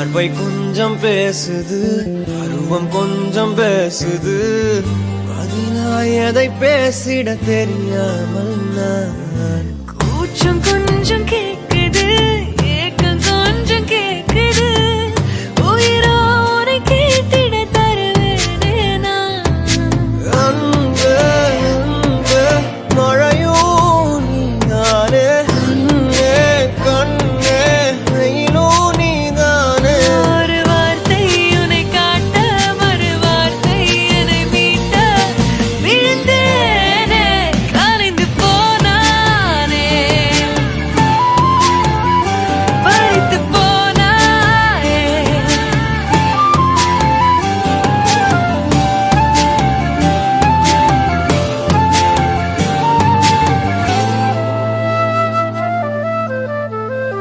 பார்வை கொஞ்சம் பேசுது, பருவம் கொஞ்சம் பேசுது, பதிலாய் எதை பேசிட தெரியாமல் நான் கூச்சம் கொஞ்சம்